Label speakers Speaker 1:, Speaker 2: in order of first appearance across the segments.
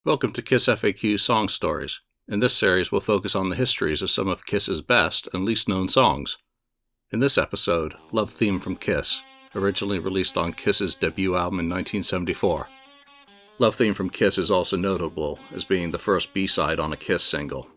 Speaker 1: Welcome to KissFAQ Song Stories. In this series, we'll focus on the histories of some of Kiss's best and least known songs. In this episode, Love Theme from Kiss, originally released on Kiss's debut album in 1974. Love Theme from Kiss is also notable as being the first B-side on a Kiss single.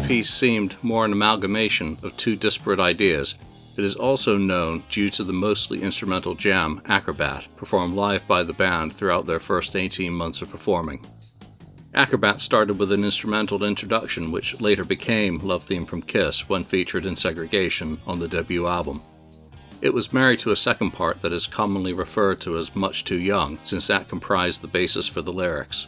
Speaker 1: Piece seemed more an amalgamation of two disparate ideas. It is also known due to the mostly instrumental jam, Acrobat, performed live by the band throughout their first 18 months of performing. Acrobat started with an instrumental introduction which later became Love Theme from Kiss when featured in Segregation on the debut album. It was married to a second part that is commonly referred to as Much Too Young, since that comprised the basis for the lyrics.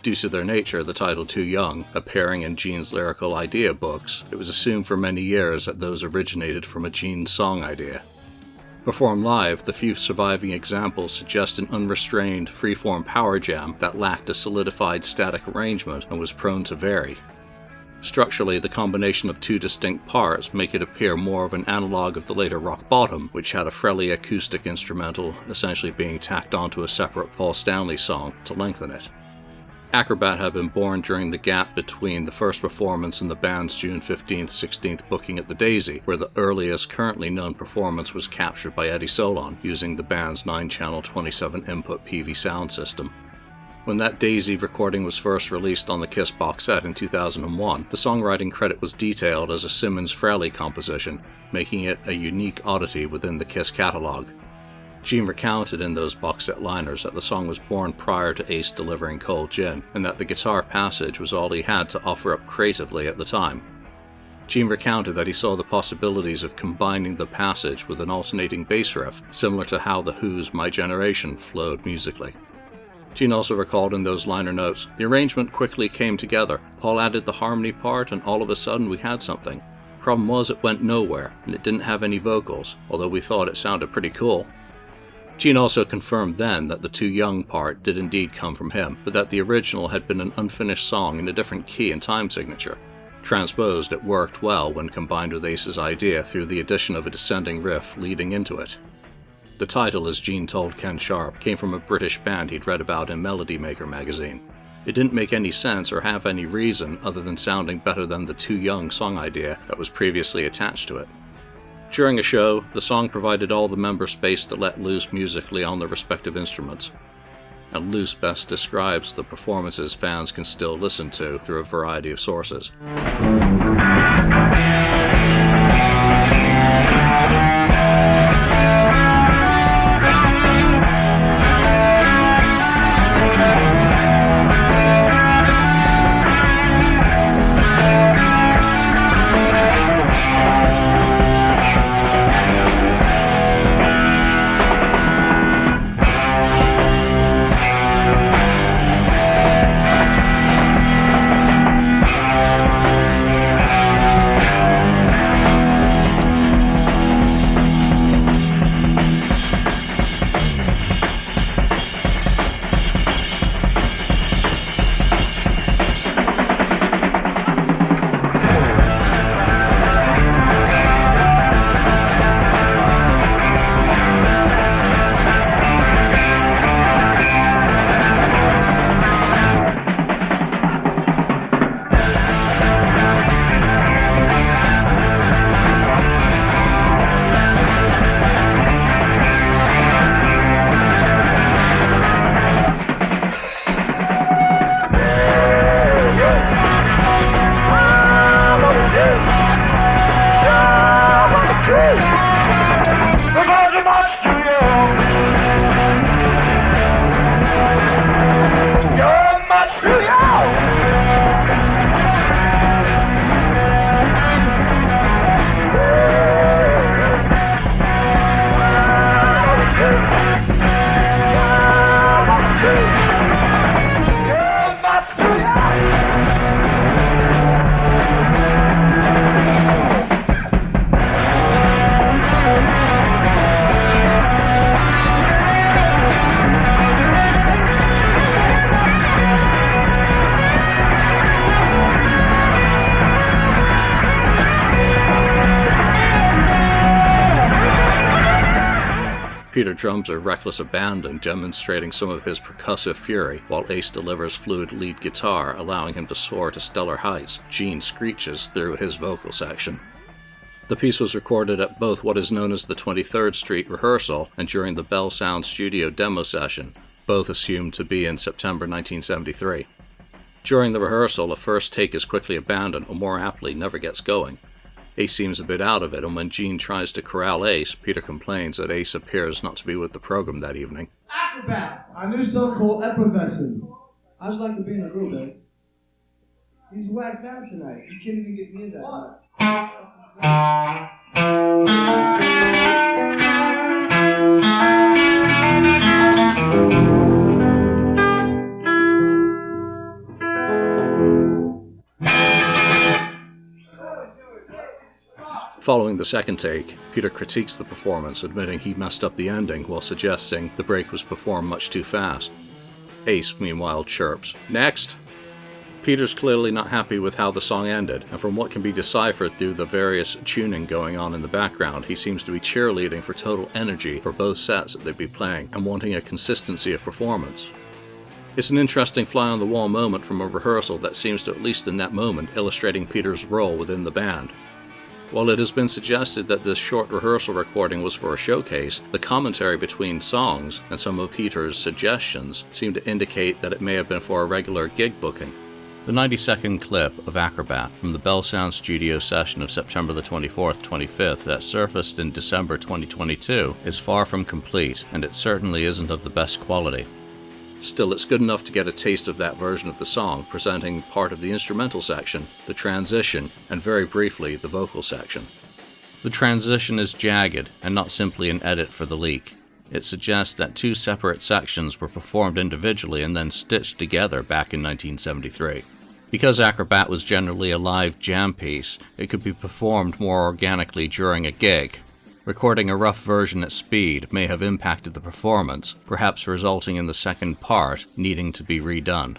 Speaker 1: Due to their nature, the title Too Young, appearing in Gene's lyrical idea books, it was assumed for many years that those originated from a Gene song idea. Performed live, the few surviving examples suggest an unrestrained, freeform power jam that lacked a solidified static arrangement and was prone to vary. Structurally, the combination of two distinct parts make it appear more of an analogue of the later Rock Bottom, which had a Frehley acoustic instrumental essentially being tacked onto a separate Paul Stanley song to lengthen it. Acrobat had been born during the gap between the first performance and the band's June 15th-16th booking at the Daisy, where the earliest currently known performance was captured by Eddie Solon using the band's 9-channel 27-input PV sound system. When that Daisy recording was first released on the Kiss box set in 2001, the songwriting credit was detailed as a Simmons-Frehley composition, making it a unique oddity within the Kiss catalog. Gene recounted in those box set liners that the song was born prior to Ace delivering Cold Gin, and that the guitar passage was all he had to offer up creatively at the time. Gene recounted that he saw the possibilities of combining the passage with an alternating bass riff, similar to how The Who's My Generation flowed musically. Gene also recalled in those liner notes, "The arrangement quickly came together. Paul added the harmony part and all of a sudden we had something. Problem was it went nowhere, and it didn't have any vocals, although we thought it sounded pretty cool." Gene also confirmed then that the Too Young part did indeed come from him, but that the original had been an unfinished song in a different key and time signature. Transposed, it worked well when combined with Ace's idea through the addition of a descending riff leading into it. The title, as Gene told Ken Sharp, came from a British band he'd read about in Melody Maker magazine. It didn't make any sense or have any reason other than sounding better than the Too Young song idea that was previously attached to it. During a show, the song provided all the members space to let loose musically on their respective instruments. And loose best describes the performances fans can still listen to through a variety of sources. Peter drums a reckless abandon, demonstrating some of his percussive fury, while Ace delivers fluid lead guitar, allowing him to soar to stellar heights. Gene screeches through his vocal section. The piece was recorded at both what is known as the 23rd Street rehearsal and during the Bell Sound Studio demo session, both assumed to be in September 1973. During the rehearsal, a first take is quickly abandoned, or more aptly, never gets going. Ace seems a bit out of it, and when Gene tries to corral Ace, Peter complains that Ace appears not to be with the program that evening.
Speaker 2: Acrobat, our new song called Effervescent. How'd you like to be in a group, Ace? He's whacked out tonight. You can't even get near that. What?
Speaker 1: Following the second take, Peter critiques the performance, admitting he messed up the ending while suggesting the break was performed much too fast. Ace, meanwhile, chirps, "Next!" Peter's clearly not happy with how the song ended, and from what can be deciphered through the various tuning going on in the background, he seems to be cheerleading for total energy for both sets that they'd be playing, and wanting a consistency of performance. It's an interesting fly-on-the-wall moment from a rehearsal that seems to, at least in that moment, illustrating Peter's role within the band. While it has been suggested that this short rehearsal recording was for a showcase, the commentary between songs and some of Peter's suggestions seem to indicate that it may have been for a regular gig booking. The 90-second clip of Acrobat from the Bell Sound Studio session of September the 24th, 25th that surfaced in December 2022 is far from complete, and it certainly isn't of the best quality. Still, it's good enough to get a taste of that version of the song, presenting part of the instrumental section, the transition, and very briefly, the vocal section. The transition is jagged, and not simply an edit for the leak. It suggests that two separate sections were performed individually and then stitched together back in 1973. Because Acrobat was generally a live jam piece, it could be performed more organically during a gig. Recording a rough version at speed may have impacted the performance, perhaps resulting in the second part needing to be redone.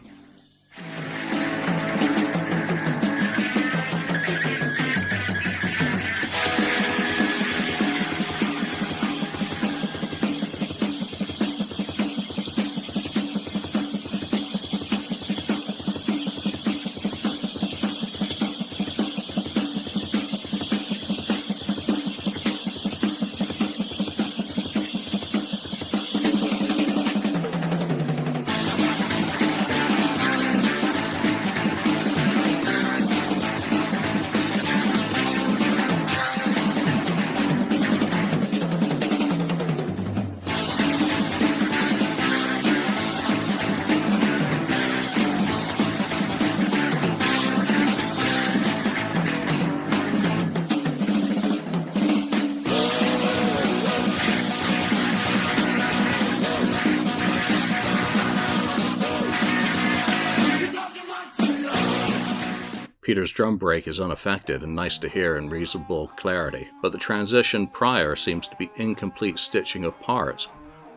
Speaker 1: Peter's drum break is unaffected and nice to hear in reasonable clarity, but the transition prior seems to be incomplete stitching of parts,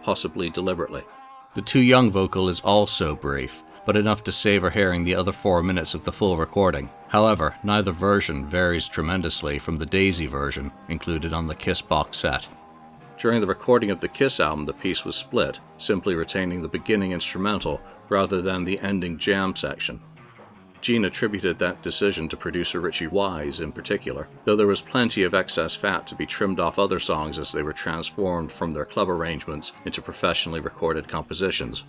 Speaker 1: possibly deliberately. The Too Young vocal is also brief, but enough to savor hearing the other 4 minutes of the full recording. However, neither version varies tremendously from the Daisy version included on the Kiss box set. During the recording of the Kiss album, the piece was split, simply retaining the beginning instrumental rather than the ending jam section. Gene attributed that decision to producer Richie Wise in particular, though there was plenty of excess fat to be trimmed off other songs as they were transformed from their club arrangements into professionally recorded compositions.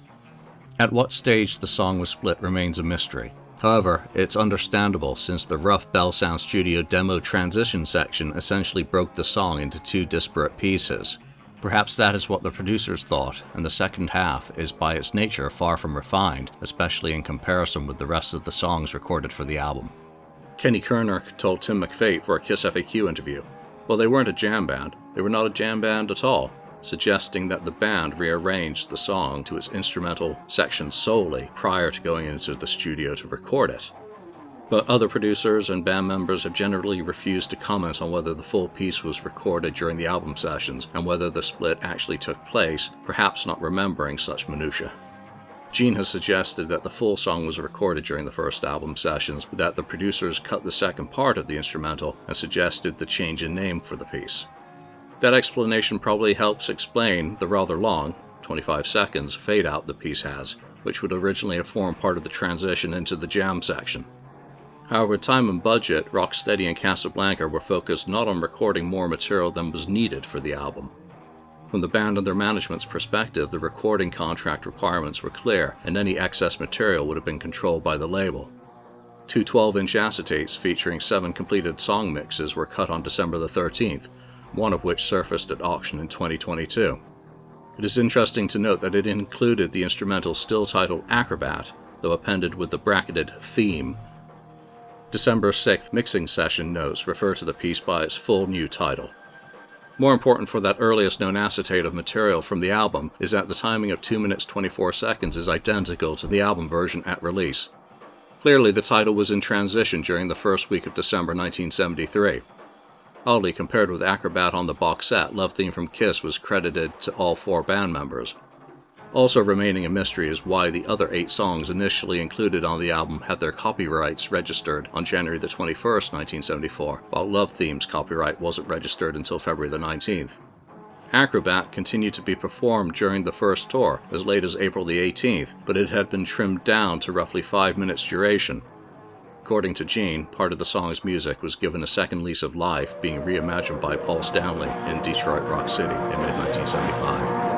Speaker 1: At what stage the song was split remains a mystery. However, it's understandable since the rough Bell Sound Studio demo transition section essentially broke the song into two disparate pieces. Perhaps that is what the producers thought, and the second half is by its nature far from refined, especially in comparison with the rest of the songs recorded for the album. Kenny Kerner told Tim McFate for a KissFAQ interview, "Well, they weren't a jam band. They were not a jam band at all. suggesting that the band rearranged the song to its instrumental section solely prior to going into the studio to record it. But other producers and band members have generally refused to comment on whether the full piece was recorded during the album sessions and whether the split actually took place, perhaps not remembering such minutiae. Gene has suggested that the full song was recorded during the first album sessions, but that the producers cut the second part of the instrumental and suggested the change in name for the piece. That explanation probably helps explain the rather long, 25 seconds, fade-out the piece has, which would originally have formed part of the transition into the jam section. However, with time and budget, Rocksteady and Casablanca were focused not on recording more material than was needed for the album. From the band and their management's perspective, the recording contract requirements were clear, and any excess material would have been controlled by the label. 2 12-inch acetates featuring 7 completed song mixes were cut on December the 13th, one of which surfaced at auction in 2022. It is interesting to note that it included the instrumental still titled Acrobat, though appended with the bracketed theme. December 6th mixing session notes refer to the piece by its full new title. More important for that earliest known acetate of material from the album is that the timing of 2 minutes 24 seconds is identical to the album version at release. Clearly, the title was in transition during the first week of December 1973. Oddly, compared with Acrobat on the box set, Love Theme from Kiss was credited to all 4 band members. Also remaining a mystery is why the other 8 songs initially included on the album had their copyrights registered on January the 21st, 1974, while Love Theme's copyright wasn't registered until February the 19th. Acrobat continued to be performed during the first tour, as late as April the 18th, but it had been trimmed down to roughly 5 minutes duration. According to Gene, part of the song's music was given a second lease of life, being reimagined by Paul Stanley in Detroit Rock City in mid-1975.